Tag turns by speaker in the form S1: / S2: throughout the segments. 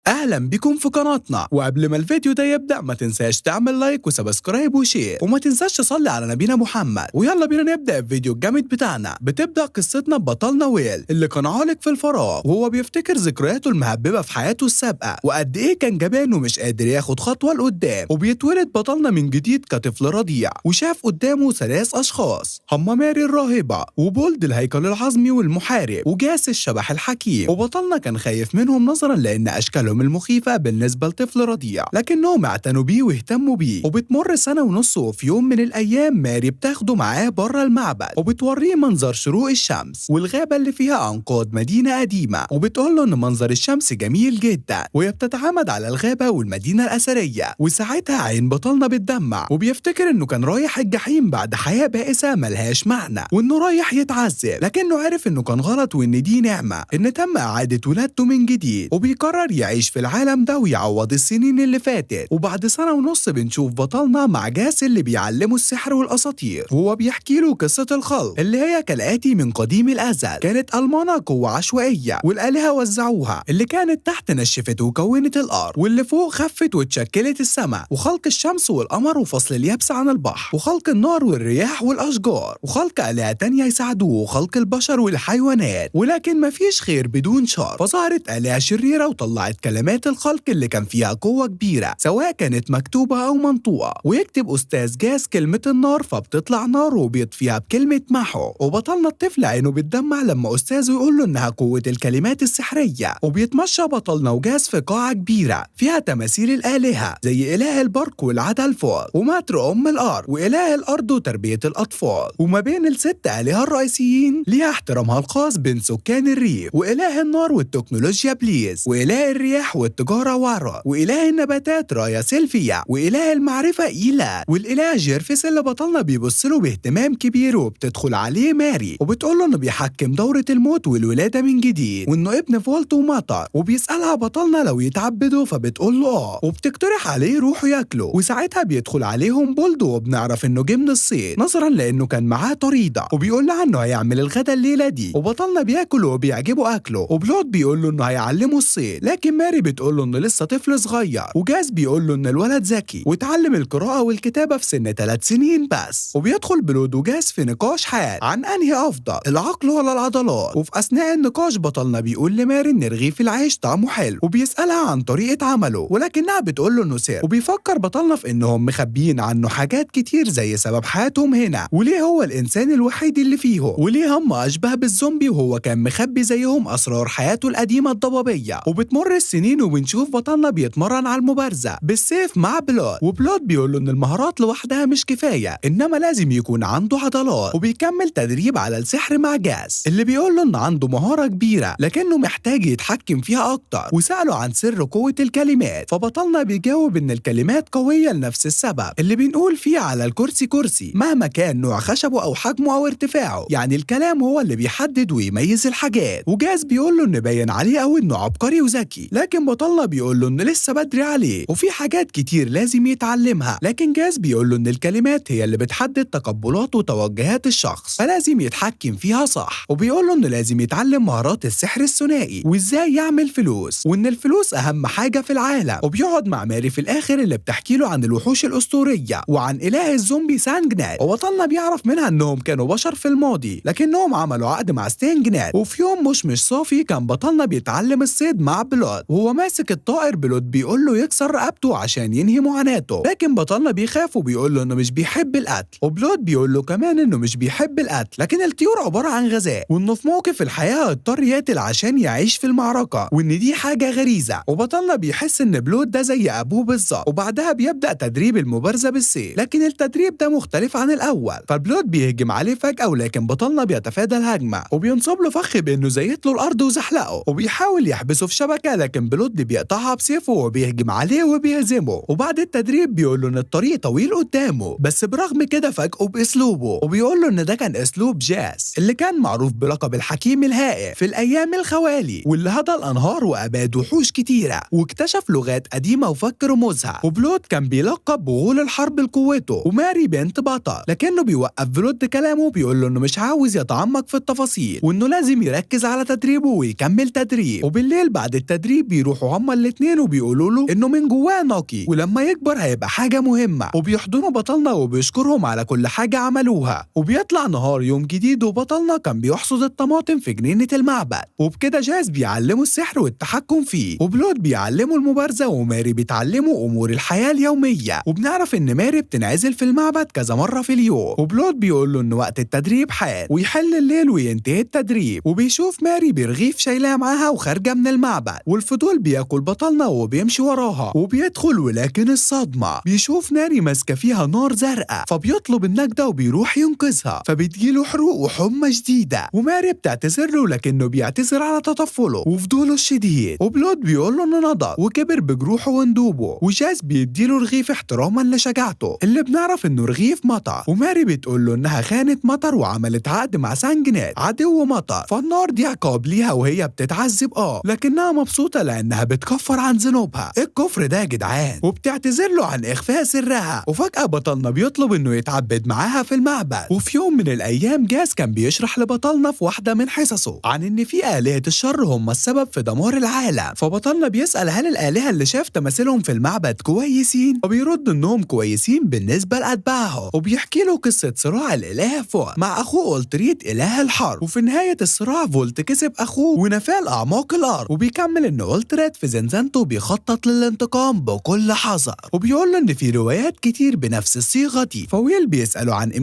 S1: اهلا بكم في قناتنا. وقبل ما الفيديو ده يبدأ ما تنساش تعمل لايك وسبسكرايب وشير، وما تنساش تصلي على نبينا محمد. ويلا بينا نبدأ الفيديو الجامد بتاعنا. بتبدأ قصتنا ببطلنا ويل اللي كان عالق في الفراغ، وهو بيفتكر ذكرياته المهببة في حياته السابقة وقد ايه كان جبان ومش قادر ياخد خطوة لقدام. وبيتولد بطلنا من جديد كطفل رضيع، وشاف قدامه 3 أشخاص هما ماري الراهبة وبولد الهيكل العظمي والمحارب وجاس الشبح الحكيم. وبطلنا كان خايف منهم نظرا لأن أشكالهم المخيفة بالنسبة لطفل رضيع، لكنهم اعتنوا بيه واهتموا بيه. وبتمر 1.5 سنة، وفي يوم من الأيام ماري بتاخده معاه بره المعبد وبتوريه منظر شروق الشمس والغابة اللي فيها أنقاض مدينة قديمة، وبتقول له إن منظر الشمس جميل جدا، وهي بتتعامد على الغابة والمدينة الأثرية. وساعتها عين بطلنا بتدمع وبيفتكر إنه كان رايح الجحيم بعد حياة بائسة ملهاش معنى، وإنه رايح يتعذب، لكنه عرف إنه كان غلط وإن دي نعمة، إن تم إعادة ولادته من جديد. وبيقرر يعيش في العالم ده ويعوض السنين اللي فاتت. وبعد 1.5 سنة بنشوف بطلنا مع جاس اللي بيعلمه السحر والاساطير، وهو بيحكي له قصه الخلق اللي هي كالاتي: من قديم الازل كانت المانا قوه عشوائيه، والالهه وزعوها. اللي كانت تحت نشفت وكونت الارض، واللي فوق خفت واتشكلت السماء، وخلق الشمس والقمر وفصل اليابس عن البحر، وخلق النار والرياح والاشجار، وخلق الهه تانيه يساعدوه، وخلق البشر والحيوانات. ولكن مفيش خير بدون شر، فظهرت الهه شريره وطلعت كلمات الخلق اللي كان فيها قوة كبيرة سواء كانت مكتوبة أو منطوقة. ويكتب أستاذ جاس كلمة النار فبتطلع نار وبيطفيها بكلمة محو. وبطلنا الطفل عينه بتدمع لما أستاذه يقول له إنها قوة الكلمات السحرية. وبيتمشى بطلنا وجاس في قاعة كبيرة فيها تماثيل الآلهة زي إله البرق والعدل فوق، وماتر أم الأرض، وإله الأرض وتربية الأطفال. وما بين ال6 آلهة الرئيسيين ليها احترامها الخاص بين سكان الريف، وإله النار والتكنولوجيا بليز، وإله الرياح والتجارة وارا، وإله النباتات رايا سيلفيا، وإله المعرفة إيلا، والإله جيرفس اللي بطلنا بيبص له باهتمام كبير. وبتدخل عليه ماري وبتقول له إنه بيحكم دورة الموت والولادة من جديد، وإنه ابن فولت ومطر. وبيسألها بطلنا لو يتعبدوا فبتقول له آه، وبتقترح عليه يروحوا ياكلوا. وساعتها بيدخل عليهم بولد، وبنعرف إنه جه من الصين نظرا لأنه كان معاه طريدة، وبيقول لها إنه هيعمل الغدا الليلة دي. وبطلنا بياكل وبيعجبه أكله، وبلود بيقول له إنه هيعلمه الصيد، لكن ماري بتقول له إنه لسه طفل صغير. وجاز بيقول له إن الولد ذكي وتعلم القراءة والكتابة في سن 3 سنين بس. وبيدخل بلود وجاز في نقاش حاد عن أنهي أفضل، العقل ولا العضلات. وفي أثناء النقاش بطلنا بيقول لماري إن رغيف العيش طعمه حلو، وبيسألها عن طريقة عمله، ولكنها بتقول له إنه سر. وبيفكر بطلنا في إنهم مخبيين عنه حاجات كتير زي سبب حياتهم هنا، وليه هو الإنسان الوحيد اللي فيهم، وليه هم أشبه بالزومبي وهو كان مخبي زيهم أسرار حياته القديمة الضبابية. وبتمر السنين وبنشوف بطلنا بيتمرن على المبارزة بالسيف مع بلود، وبلود بيقول له إن المهارات لوحدها مش كفاية، إنما لازم يكون عنده عضلات. وبيكمل تدريب على السحر مع جاس اللي بيقول له إن عنده مهارة كبيرة لكنه محتاج يتحكم فيها أكتر. وسأله عن سر قوة الكلمات، فبطلنا بيجاوب إن الكلمات قوية لنفس السبب اللي بنقول فيه على الكرسي كرسي مهما كان نوع خشبه أو حجمه أو ارتفاعه، يعني الكلام هو اللي بيحدد ويميز الحاجات. وجاس بيقول له إن باين عليه أو إنه عبقري وذكي، لكن بطلنا بيقول له إن لسه بدري عليه وفي حاجات كتير لازم يتعلمها. لكن جاس بيقول له إن الكلمات هي اللي بتحدد تقبلات وتوجهات الشخص، فلازم يتحكم فيها صح. وبيقول له إنه لازم يتعلم مهارات السحر الثنائي وإزاي يعمل فلوس، وإن الفلوس أهم حاجة في العالم. وبيقعد مع ماري في الآخر اللي بتحكي له عن الوحوش الأسطورية وعن إله الزومبي سانجنات. وبطلنا بيعرف منها إنهم كانوا بشر في الماضي لكنهم عملوا عقد مع ستينجنات. وفي يوم مش صافي كان بطلنا بيتعلم الصيد مع بلود، وهو ماسك الطائر بلود بيقول له يكسر رقبته عشان ينهي معاناته، لكن بطلنا بيخاف وبيقول له انه مش بيحب القتل. وبلود بيقول له كمان انه مش بيحب القتل، لكن الطيور عباره عن غذاء، وانه في موقف الحياه اضطر يقتل عشان يعيش في المعركه، وان دي حاجه غريزه. وبطلنا بيحس ان بلود ده زي ابوه بالظبط. وبعدها بيبدا تدريب المبارزه بالسيف، لكن التدريب ده مختلف عن الاول، فبلود بيهجم عليه فجاه، ولكن بطلنا بيتفادى الهجمه وبينصب له فخ بانه زيت له الارض وزحلقه، وبيحاول يحبسه في شبكه، لكن بلود بيقطعها بسيفه وبيهجم عليه وبيهزمه. وبعد التدريب بيقول له ان الطريق طويل قدامه، بس برغم كده فاجئه باسلوبه، وبيقول له ان ده كان اسلوب جاس اللي كان معروف بلقب الحكيم الهائل في الايام الخوالي، واللي هدى الانهار واباد وحوش كتيره واكتشف لغات قديمه وفك رموزها. وبلود كان بيلقب بغول الحرب لقوته. وماري بنت بطل، لكنه بيوقف بلود كلامه وبيقول له انه مش عاوز يتعمق في التفاصيل، وانه لازم يركز على تدريبه ويكمل تدريب. وبالليل بعد التدريب بيروحوا هما الاتنين وبيقولوا له انه من جواه نقي ولما يكبر هيبقى حاجة مهمة، وبيحضنوا بطلنا وبيشكرهم على كل حاجة عملوها. وبيطلع نهار يوم جديد وبطلنا كان بيحصد الطماطم في جنينة المعبد، وبكده جاز بيعلمه السحر والتحكم فيه، وبلود بيعلمه المبارزة، وماري بتعلمه امور الحياة اليومية. وبنعرف ان ماري بتنعزل في المعبد كذا مرة في اليوم، وبلود بيقول له ان وقت التدريب حان ويحل الليل وينتهي التدريب. وبيشوف ماري برغيف شايلاه معاها وخارجة من المعبد، والفضول بياكل بطلنا وبيمشي وراها وبيدخل، ولكن الصدمة بيشوف ناري ماسكة فيها نار زرقاء، فبيطلب النجدة وبيروح ينقذها، فبتجيله حروق وحمى شديدة، وماري بتعتذر له لكنه بيعتذر على تطفله وفضوله الشديد. وبلود بيقول له انه نضج وكبر بجروحه وندوبه، وجاز بيديله رغيف احتراما لشجاعته اللي بنعرف انه رغيف مطر. وماري بتقول له انها خانت مطر وعملت عقد مع سانجنات عدو مطر، فالنار دي عقاب ليها وهي بتتعذب لكنها مبسوطة لانها بتكفر عن ذنوبها. الكفر ده يا جدعان، وبتعتذر له عن اخفاء سرها. وفجأة بطلنا بيطلب انه يتعبد معاها في المعبد. وفي يوم من الايام جاز كان بيشرح لبطلنا في واحدة من حصصه عن ان في آلهة الشر هم السبب في دمار العالم، فبطلنا بيسأل هل الآلهة اللي شاف تماثيلهم في المعبد كويسين، وبيرد انهم كويسين بالنسبة لأتباعهم. وبيحكي له قصة صراع الإله فوق مع اخوه أولتريت إله الحرب، وفي نهاية الصراع فولت كسب اخوه ونفاه لأعماق الارض. وبيكمل ان أولتريت في زنزانته بيخطط للانتقام بكل حذر، وبيقول له ان في روايات كتير بنفس الصيغة دي. فويل بيسأله عن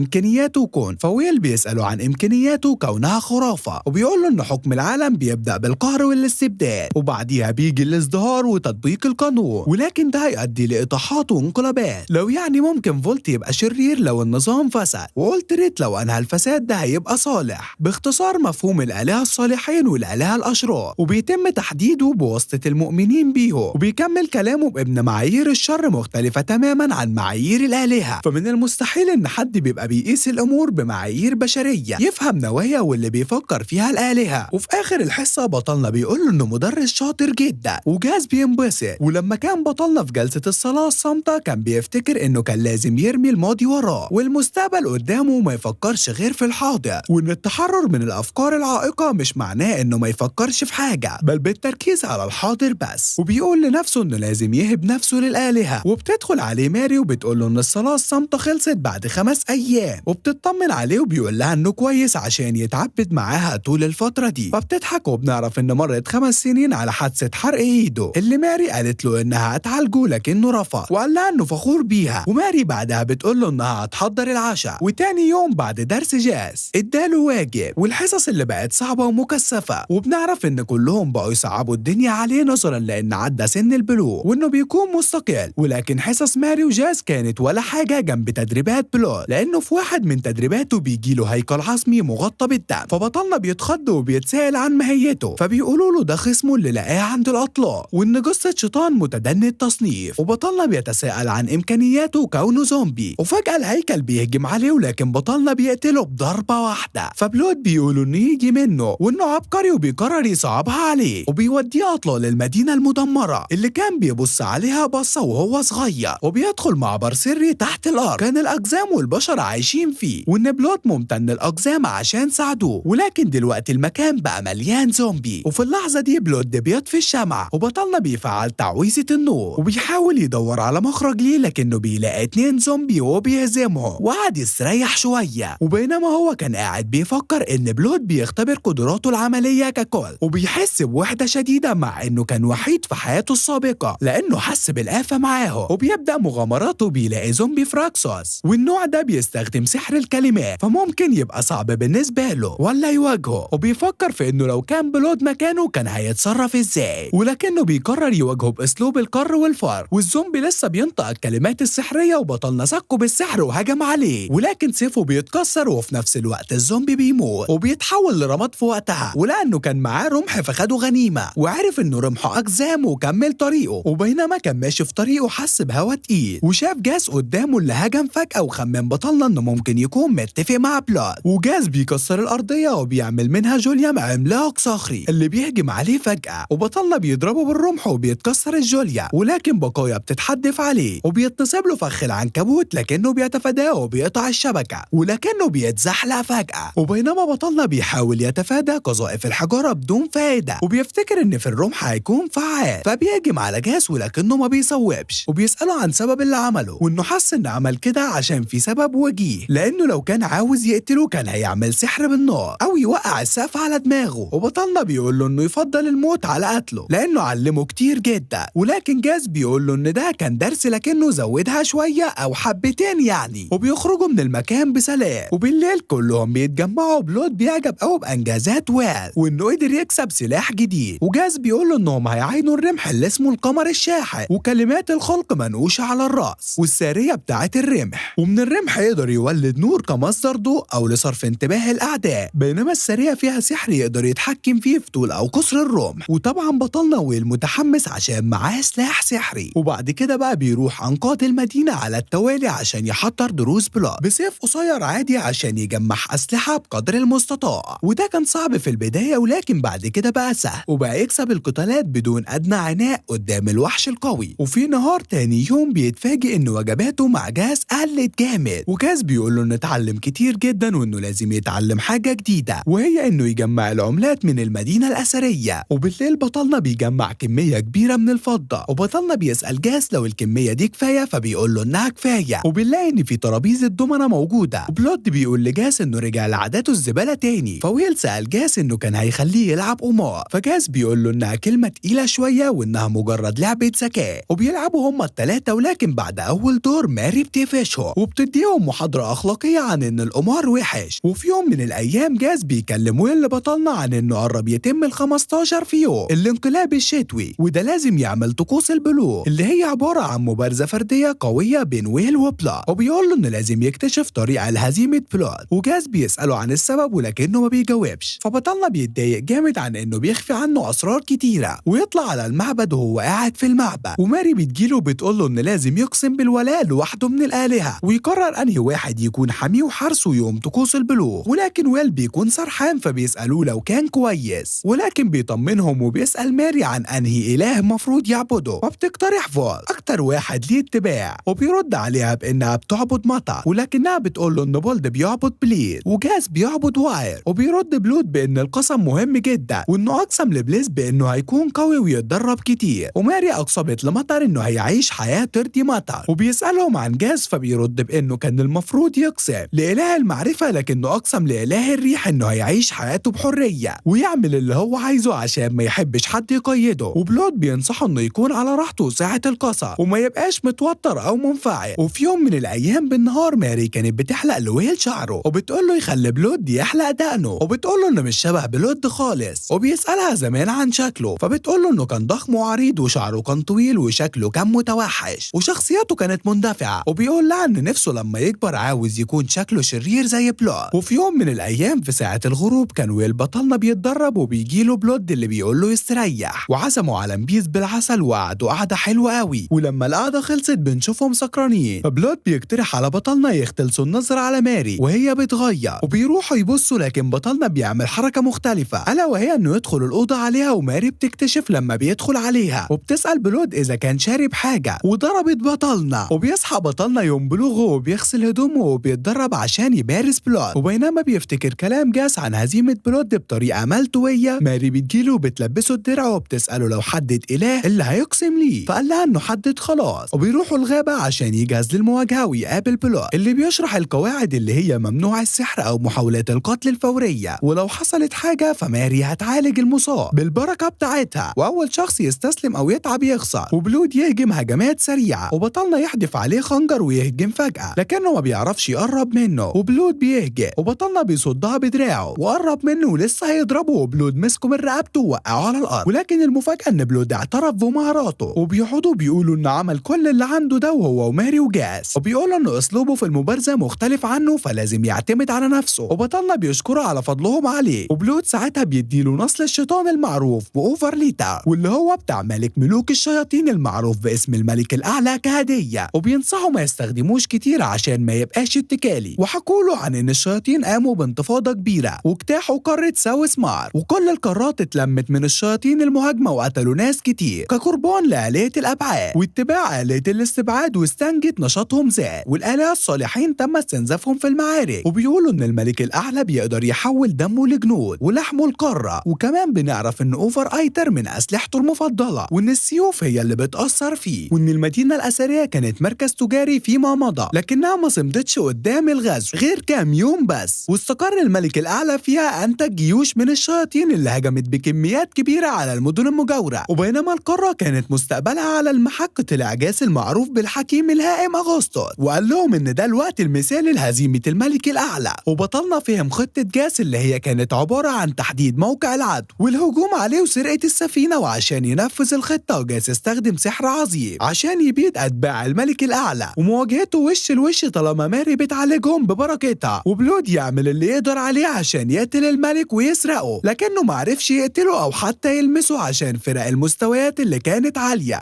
S1: امكانياته كونها خرافة، وبيقول له ان حكم العالم بيبدأ بالقهر والاستبداد، وبعديها بيجي الازدهار وتطبيق القانون، ولكن ده هيؤدي لإطاحات وانقلابات. لو يعني ممكن فولت يبقى شرير لو النظام فسد، وأولتريت لو أنهى الفساد ده هيبقى صالح. باختصار مفهوم الآلهة الصالحين والآلهة الأشرار، وبيتم تحديده بواسطة المؤمنين بيهم. وبيكمل كلامه بأن معايير الشر مختلفة تماما عن معايير الآلهة، فمن المستحيل ان حد بيبقى بيقيس الامور بمعايير بشرية يفهم نوايا واللي بيفكر فيها الآلهة. وفي اخر الحصة بطلنا بيقول له انه مدرس شاطر جدا، وجاز بينبسط. ولما كان بطلنا في جلسة الصلاة الصامتة كان بيفتكر انه كان لازم يرمي الماضي وراه والمستقبل قدامه وما يفكرش غير في الحاضر، وان التحرر من الافكار العائقة مش معناه انه ما يفكرش في حاجة، بل بالتركيز على الحاضر بس. وبيقول لنفسه انه لازم يهب نفسه للآلهة. وبتدخل عليه ماري وبتقول له ان الصلاة الصامتة خلصت بعد 5 أيام، وبتطمن عليه وبيقول لها انه كويس عشان يتعبد معاها طول الفترة دي. فبتضحك وبنعرف ان مرت 5 سنين على حادثة حرق ايده اللي ماري قالت له انها هتعالجه لكنه رفض، وقال لها انه فخور بيها. وماري بعدها بتقول له انها هتحضر العشاء. وتاني يوم بعد درس جاز اداله واجب، والحصص اللي بقت صعبة ومكثفة، وبنعرف ان كلهم بقوا يصعبوا الدنيا عليه نظرا لان عدى سن البلوغ وانه بيكون مستقل. ولكن حصص ماري وجاز كانت ولا حاجة جنب تدريبات بلود، لانه في واحد من تدريباته بيجيله هيكل عظمي مغطى بالدم. فبطلنا بيتخض وبيتساءل عن ماهيته، فبيقولوا له ده خصمه اللي لقاه عند الاطلاق، وان جثة شيطان متدني التصنيف. وبطلنا بيتساءل عن امكانياته كونه زومبي، وفجأة الهيكل بيهجم عليه، ولكن بطلنا بيقتله بضربة واحدة. فبلود بيقولوا انه يجي منه وانه عبقري وبيقرر يصعبها عليه، وبيوديه اطلال المدينة المدمرة اللي كان بيبص عليها بصة وهو صغير. وبيدخل معبر سري تحت الارض كان الاقزام والبشر عايشين فيه، وان بلود ممتن الاقزام عشان ساعدوه، ولكن دلوقتي المكان بقى مليان زومبي. وفي اللحظة دي بلود بيطفي الشمعة، وبطلنا بيفعل تعويذة النور وبيحاول يدور على مخرج ليه، لكنه بيلاقي 2 زومبي وبيهزمهم وقعد يستريح شوية. وبينما هو كان قاعد بيفكر ان بلود بيختبر قدراته العملية ككل، وبيحس بوحدة شديدة مع انه كان وحيد في حياته السابقة لانه حس بالآفة معاه. وبيبدأ مغامراته بيلاقي زومبي فراكسوس، والنوع ده بيستخدم سحر الكلمات، فممكن يبقى صعب بالنسبة له ولا يواجهه. وبيفكر في انه لو كان بلود مكانه كان هيتصرف ازاي، ولكنه بيقرر يواجهه باسلوب الكر والفر. والزومبي لسه بينطق الكلمات السحرية، وبطلنا سكه بالسحر وهجم عليه، ولكن سيفه بيتكسر، وفي نفس الوقت الزومبي بيموت وبيتحول لرماد في وقتها. ولانه كان معاه رمح فخده غنيمة، وعرف انه رمحه اقزام وكمل طريقه. وبينما كان ماشي في طريقه حس بهوا تقيل، وشاف جاز قدامه اللي هجم فجأة، وخمن بطلنا انه ممكن يكون متفق مع بلود. وجاز بيكسر الارضية وبيعمل منها جوليا عملاق صخري اللي بيهجم عليه فجأة، وبطلنا بيضربه بالرمح وبيتكسر الجوليا، ولكن بقايا بتتحدف عليه وبيتصاب له فخ العنكبوت، لكنه بيتفاداه وبيقطع الشبكة، ولكنه بيتزحلق فجأة. وبينما بطلنا بيحاول يتفادى قذائف الحجارة بدون فائدة، وبيفتكر ان في الرمح الرمح هيكون فعال، فبيهجم على جاس ولكنه ما بيصوبش، وبيسأله عن سبب اللي عمله، وانه حس ان عمل كده عشان في سبب وجيه، لانه لو كان عاوز يقتله كان هيعمل سحر بالنار او يوقع السقف على دماغه. وبطلنا بيقول له انه يفضل الموت على قتله لانه علمه كتير جدا، ولكن جاس بيقول له ان ده كان درس لكنه زودها شويه او حبتين يعني. وبيخرجوا من المكان بسلام، وبالليل كلهم بيتجمعوا. بلود بيعجب قوي بانجازات ويل وانه قدر يكسب سلاح جديد، وجاز بيقول له انهم هيعينوا الرمح اللي اسمه القمر الشاحن، وكلمات الخلق منقوشه على الراس والساريه بتاعه الرمح، ومن الرمح يقدر يولد نور كمصدر ضوء او لصرف انتباه الاعداء، بينما الساريه فيها سحر يقدر يتحكم فيه في طول او قصر الرمح. وطبعا بطلنا ويل متحمس عشان معاه سلاح سحري. وبعد كده بقى بيروح انقاض المدينه على التوالي عشان يحضر دروس بلاد بسيف قصير عادي عشان يجمع اسلحه بقدر المستطاع، وده كان صعب في البدايه ولكن بعد كده بقى سهل، وبقى يكسب القتالات بدون ادنى عناء قدام الوحش القوي. وفي نهار تاني يوم بيتفاجئ ان وجباته مع جاس قلت جامد، وجاس بيقول له انه اتعلم كتير جدا وانه لازم يتعلم حاجه جديده، وهي انه يجمع العملات من المدينه الاثريه. وبالليل بطلنا بيجمع كميه كبيره من الفضه، وبطلنا بيسال جاس لو الكميه دي كفايه، فبيقول له انها كفايه، وبنلاقي ان في ترابيزه دومنه موجوده. وبلود بيقول لجاس انه رجع لعاداته الزباله تاني، فويل سال جاس انه كان هيخليه يلعب قمار، فجاس بيقول له انها كلمه تقيله شويه وانها مجرد لعبه ذكاء. وبيلعبوا هما الثلاثه، ولكن بعد اول دور ماري بتقفشهم وبتديهم محاضره اخلاقيه عن ان القمار وحش. وفي يوم من الايام جاس بيكلم ويل بطلنا عن انه قرب يتم ال15 في يوم الانقلاب الشتوي، وده لازم يعمل طقوس البلوغ اللي هي عباره عن مبارزه فرديه قويه بين ويل وبلاد، وبيقول له انه لازم يكتشف طريقه لهزيمه بلاد. وجاس بيساله عن السبب ولكنه ما بيجاوبش، فبطلنا بيتضايق جامد عن انه بيخفي عنه اسرار كتيره، ويطلع على المعبد وهو قاعد في المعبد. وماري بتجيله بتقول له ان لازم يقسم بالولاء لوحده من الالهه، ويقرر انهي واحد يكون حاميه وحارسه يوم طقوس البلوغ. ولكن ويل بيكون سرحان فبيسالوه لو كان كويس، ولكن بيطمنهم وبيسال ماري عن انهي اله مفروض يعبده، وبتقترح فول اكتر واحد ليه اتباع، وبيرد عليها بانها بتعبد مطر، ولكنها بتقول له ان بولد بيعبد بليد وجاس بيعبد واير. وبيرد بلود بان القسم مهم جدا وانه اقسم لبليز بانه هيكون قوي ويتدرب كتير، وماري اقسمت لمطر انه هيعيش حياه ترضي مطر. وبيسالهم عن جاس فبيرد بانه كان المفروض يقسم لاله المعرفه، لكنه اقسم لاله الريح انه هيعيش حياته بحريه ويعمل اللي هو عايزه عشان ما يحبش حد يقيده. وبلود بينصحه انه يكون على راحته ساعه القسم وما يبقاش متوتر او منفعل. وفي يوم من الايام بالنهار ماري كانت بتحلق لويل شعره، وبتقول له يخلي بلود يحلق دقنه، وبتقول له انه مش شبه بلود خالص، وبيسالها زمان عن شكله، فبتقول له انه كان ضخم وعريض وشعره كان طويل وشكله كان متوحش وشخصيته كانت مندفعه، وبيقول لها ان نفسه لما يكبر عاوز يكون شكله شرير زي بلود. وفي يوم من الايام في ساعه الغروب كان ويل بطلنا بيتدرب وبيجيله بلود اللي بيقول له يستريح، وعزموا على مبيز بالعسل وقعدوا قعده حلوه قوي. ولما القعده خلصت بنشوفهم سكرانين، فبلود بيقترح على بطلنا يختلسوا النظر على ماري وهي بتغير، وبيروحوا يبصوا، لكن بطلنا بيعمل حركه مختلفه الا وهي انه يدخل الاوضه عليها، وماري بتكتشف لما بيدخل عليها وبتسال بلود اذا كان شارب حاجه، وضربت بطلنا. وبيصحى بطلنا يوم بلوغه وبيغسل هدومه وبيتدرب عشان يبارز بلود، وبينما بيفتكر كلام جاس عن هزيمه بلود بطريقه ملتويه، ماري بتجيله وبتلبسه الدرع وبتساله لو حدد اله اللي هيقسم ليه، فقال لها انه حدد خلاص. وبيروحوا الغابه عشان يجهز للمواجهه ويقابل بلود اللي بيشرح القواعد اللي هي ممنوع السحر او محاولات القتل الفوريه، ولو حصلت حاجه فماري هتعالج المصاب بالبركه بتاعتها، واول شخص يستسلم او يتعب يخسر. وبلود يهجم هجمات سريعه، وبطلنا يحدف عليه خنجر ويهجم فجاه لكنه ما بيعرفش يقرب منه، وبلود بيهجم وبطلنا بيصدها بدراعه وقرب منه ولسه هيضربه، وبلود مسكه من رقبته ووقعه على الارض. ولكن المفاجاه ان بلود اعترف بمهاراته، وبيقعدوا بيقولوا انه عمل كل اللي عنده ده وهو وماري وجاس، وبيقولوا انه اسلوبه في المبارزه مختلف عنه فلازم يعتمد على نفسه، وبطلنا بيشكره على فضلهم عليه. وبلود ساعتها بيديله نصل الشيطان المعروف باوفرليتا واللي هو بتاع ملك ملوك الشياطين المعروف باسم الملك الاعلى كهديه، وبينصحوا ما يستخدموش كتير عشان ما يبقاش اتكالي. وحكوا له عن ان الشياطين قاموا بانتفاضه كبيره واجتاحوا قاره ساوث مار، وكل القارات اتلمت من الشياطين المهاجمه وقتلوا ناس كتير كقربان لآلهة الابعاد. واتباع آلة الاستبعاد واستنجت نشاطهم زاد، والآلهة الصالحين تم استنزافهم في المعارك. وبيقولوا إن الملك الأعلى بيقدر يحول دمه لجنود ولحمه القارة. وكمان بنعرف إن أوفر أيتر من أسلحته المفضلة، وإن السيوف هي اللي بتأثر فيه، وإن المدينة الأثرية كانت مركز تجاري فيما مضى، لكنها ما صمدتش قدام الغزو غير كام يوم بس. واستقر الملك الأعلى فيها أنتج جيوش من الشياطين اللي هجمت بكميات كبيرة على المدن المجاورة. وبينما القارة كانت مستقبلها على المحك، طلع جاس المعروف بالحكيم الهائم أغسطس وقال لهم إن ده الوقت المثالي لهزيمة الملك الأعلى. وبطلنا فهم خطة جاس اللي هي كانت عبارة عن تحديد موقع العدو والهجوم عليه وسرقة السفينة. وعشان ينفذ الخطة جاس استخدم سحر عظيم عشان يبيد أتباع الملك الأعلى ومواجهته وش لوش طالما ماري بتعالجهم ببركتها، وبلود يعمل اللي يقدر عليه عشان يقتل الملك ويسرقه، لكنه معرفش يقتله أو حتى يلمسه عشان فرق المستويات اللي كانت عالية.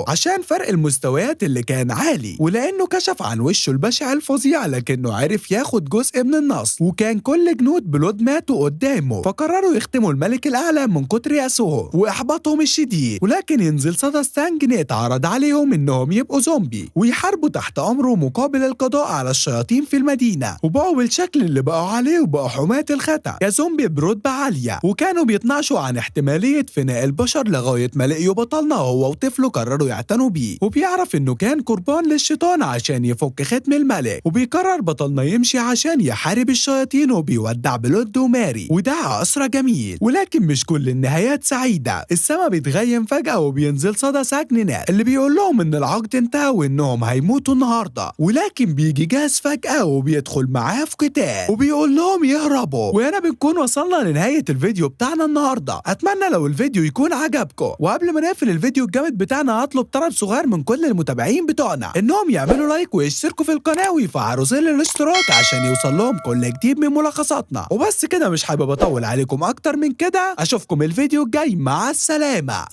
S1: عشان فرق المستويات اللي كان عالي، ولأنه كشف عن وشه البشع الفظيع لكنه عرف ياخد جزء من النص، وكان كل جنود بلود ماتوا قدامه. فقرروا يختموا الملك الأعلى من كتر يأسهم وإحباطهم الشديد، ولكن ينزل صدى ستانجن يتعرض عليهم إنهم يبقوا زومبي ويحاربوا تحت أمره مقابل القضاء على الشياطين في المدينة. وبقوا بالشكل اللي بقوا عليه وبقوا حماة الخطأ كزومبي برتبة عالية، وكانوا بيتناقشوا عن احتمالية فناء البشر لغاية ما لقيوا بطلنا هو وطفله قرروا يعتنوا بيه، وبيعرف إنه كان قربان للشيطان عشان يفك ختم الملك. وبيقرر بطلنا يمشي عشان يحارب الشياطين وبيودع بلود وماري، وده أسرى جميل. ولكن مش كل النهايات سعيدة، السما بيتغيم فجأة وبينزل صدى ساكنينات اللي بيقول لهم إن العقد انتهى وإنهم هيموتوا النهاردة. ولكن بيجي جاس فجأة وبيدخل معاه في قتال وبيقول لهم يهربوا. وهنا بنكون وصلنا لنهاية الفيديو بتاعنا النهاردة. أتمنى لو الفيديو يكون عجبكم، وقبل ما نقفل الفيديو الجامد بتاعنا هطلب طلب صغير من كل المتابعين بتوعنا إنهم يعملوا لايك ويشتركوا في القناة ويفعلوا زر الاشتراك عشان يوصل لهم كل جديد من ملخصاتنا. وبس كده، مش حابب أطول عليكم أكتر من كده. أشوفكم الفيديو الجاي، مع السلامة.